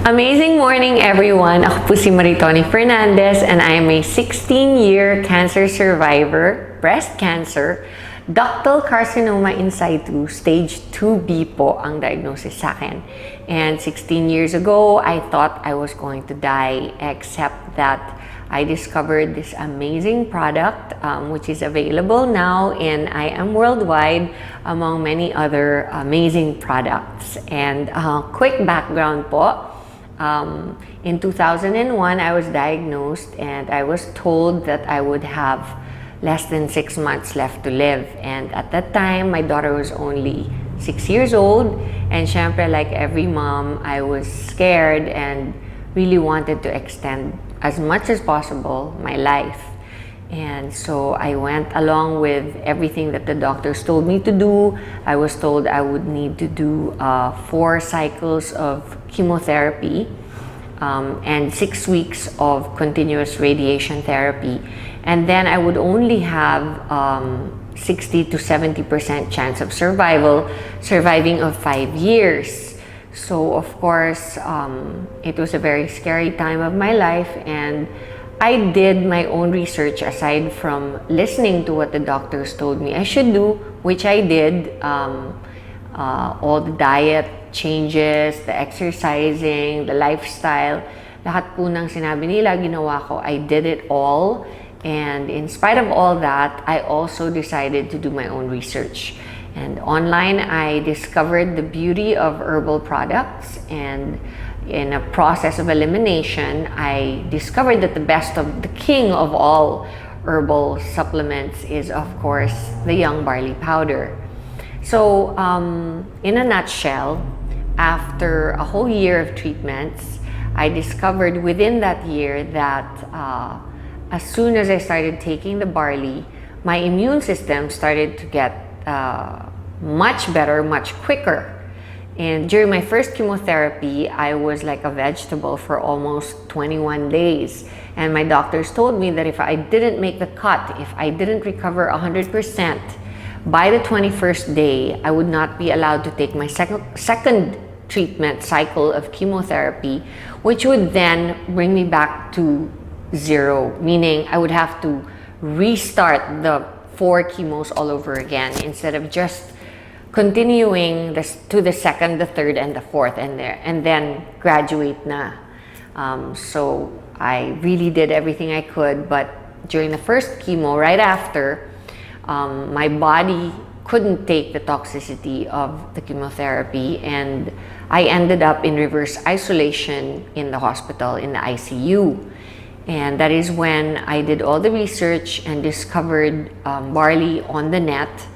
Amazing morning, everyone! Ako po si Maritoni Fernandez and I am a 16-year cancer survivor, breast cancer, ductal carcinoma in situ, stage 2B po ang diagnosis sa akin. And 16 years ago, I thought I was going to die, except that I discovered this amazing product which is available now in I Am Worldwide among many other amazing products. And quick background po. In 2001, I was diagnosed and I was told that I would have less than 6 months left to live. And at that time, my daughter was only 6 years old. And syempre, like every mom, I was scared and really wanted to extend as much as possible my life. And so I went along with everything that the doctors told me to do. I was told I would need to do 4 cycles of chemotherapy and 6 weeks of continuous radiation therapy. And then I would only have 60 to 70% chance of surviving of 5 years. So of course, it was a very scary time of my life, and I did my own research aside from listening to what the doctors told me I should do, which I did. All the diet changes, the exercising, the lifestyle, lahat po ng sinabi nila, ginawa ko. I did it all. And in spite of all that, I also decided to do my own research. And online, I discovered the beauty of herbal products, and in a process of elimination, I discovered that the king of all herbal supplements is, of course, the young barley powder. So, in a nutshell, after a whole year of treatments, I discovered within that year that as soon as I started taking the barley, my immune system started to get much better, much quicker. And during my first chemotherapy, I was like a vegetable for almost 21 days. And my doctors told me that if I didn't make the cut, if I didn't recover 100%, by the 21st day, I would not be allowed to take my second treatment cycle of chemotherapy, which would then bring me back to 0, meaning I would have to restart the 4 chemos all over again instead of just continuing to the second, the third, and the fourth, and then graduate na. So I really did everything I could, but during the first chemo, right after, my body couldn't take the toxicity of the chemotherapy, and I ended up in reverse isolation in the hospital, in the ICU. And that is when I did all the research and discovered barley on the net.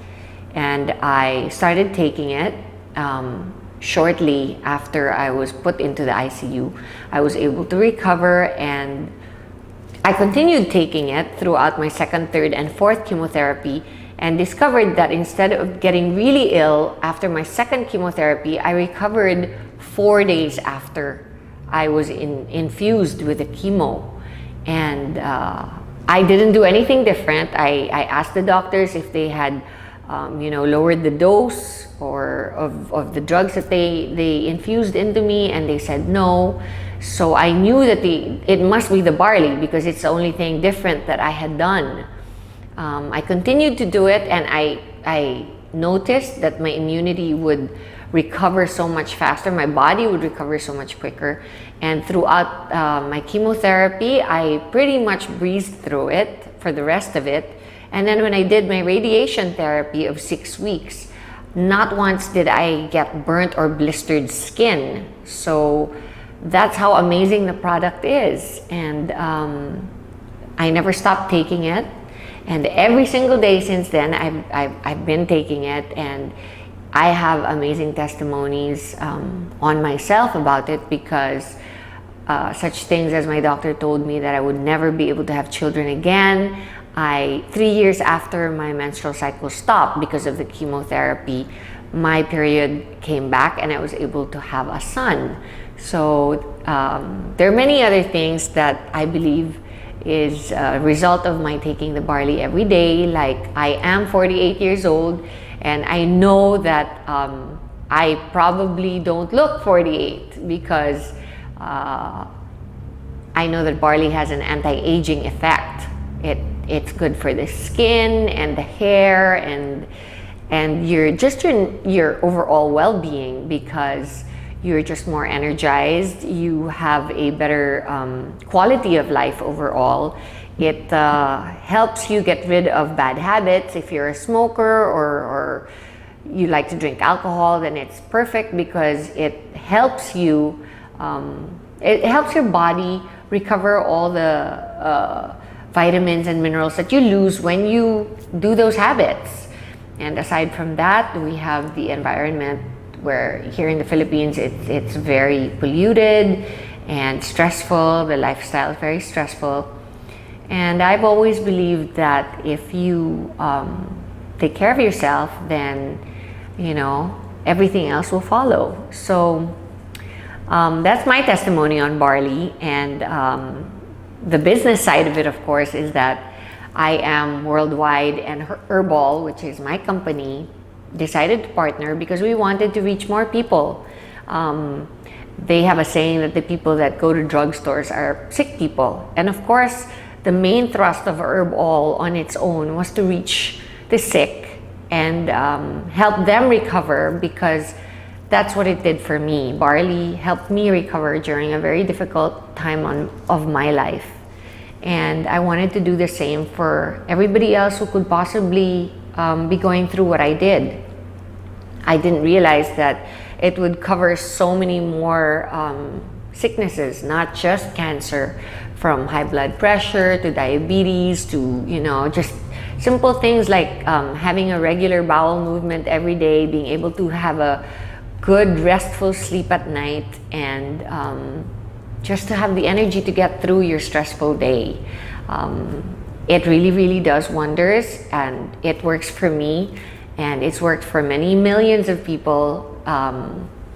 And I started taking it. Shortly after I was put into the ICU, I was able to recover, and I continued taking it throughout my second, third, and fourth chemotherapy, and discovered that instead of getting really ill after my second chemotherapy, I recovered 4 days after I was infused with the chemo. And I didn't do anything different. I asked the doctors if they had lowered the dose or of the drugs that they infused into me, and they said no. So I knew that it must be the barley, because it's the only thing different that I had done. I continued to do it, and I noticed that my immunity would recover so much faster, my body would recover so much quicker. And throughout my chemotherapy, I pretty much breezed through it for the rest of it. And then when I did my radiation therapy of 6 weeks, not once did I get burnt or blistered skin. So that's how amazing the product is. And I never stopped taking it. And every single day since then, I've been taking it, and I have amazing testimonies on myself about it, because such things as my doctor told me that I would never be able to have children again. 3 years after my menstrual cycle stopped because of the chemotherapy, my period came back and I was able to have a son. So there are many other things that I believe is a result of my taking the barley every day. Like, I am 48 years old, and I know that I probably don't look 48 because I know that barley has an anti-aging effect. It's good for the skin and the hair and your overall well-being, because you're just more energized. You have a better quality of life overall. It helps you get rid of bad habits. If you're a smoker or you like to drink alcohol, then it's perfect because it helps you. It helps your body recover all the vitamins and minerals that you lose when you do those habits. And aside from that, we have the environment, where here in the Philippines it's very polluted and stressful. The lifestyle is very stressful. And I've always believed that if you take care of yourself, then everything else will follow. So that's my testimony on barley. And the business side of it, of course, is that I am worldwide, and Herbal, which is my company, decided to partner because we wanted to reach more people. They have a saying that the people that go to drugstores are sick people. And of course, the main thrust of Herbal on its own was to reach the sick and help them recover, because that's what it did for me. Barley helped me recover during a very difficult time of my life. And I wanted to do the same for everybody else who could possibly be going through what I did. I didn't realize that it would cover so many more sicknesses, not just cancer, from high blood pressure to diabetes to, just simple things like having a regular bowel movement every day, being able to have a good restful sleep at night, and just to have the energy to get through your stressful day. It really, really does wonders, and it works for me, and it's worked for many millions of people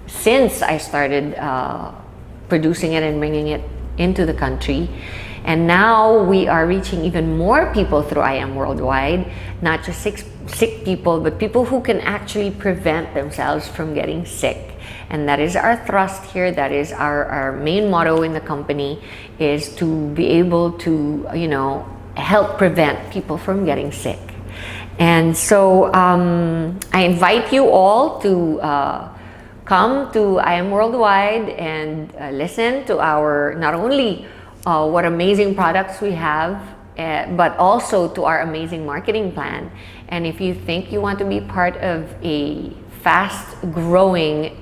since I started producing it and bringing it into the country. And now we are reaching even more people through I Am Worldwide, not just sick people, but people who can actually prevent themselves from getting sick. And that is our thrust here. That is our main motto in the company, is to be able to, help prevent people from getting sick. And so I invite you all to come to I Am Worldwide and listen to our, not only what amazing products we have, but also to our amazing marketing plan. And if you think you want to be part of a fast-growing,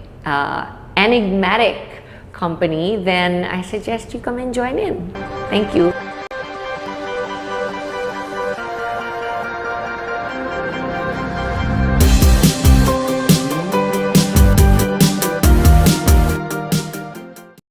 enigmatic company, then I suggest you come and join in. Thank you.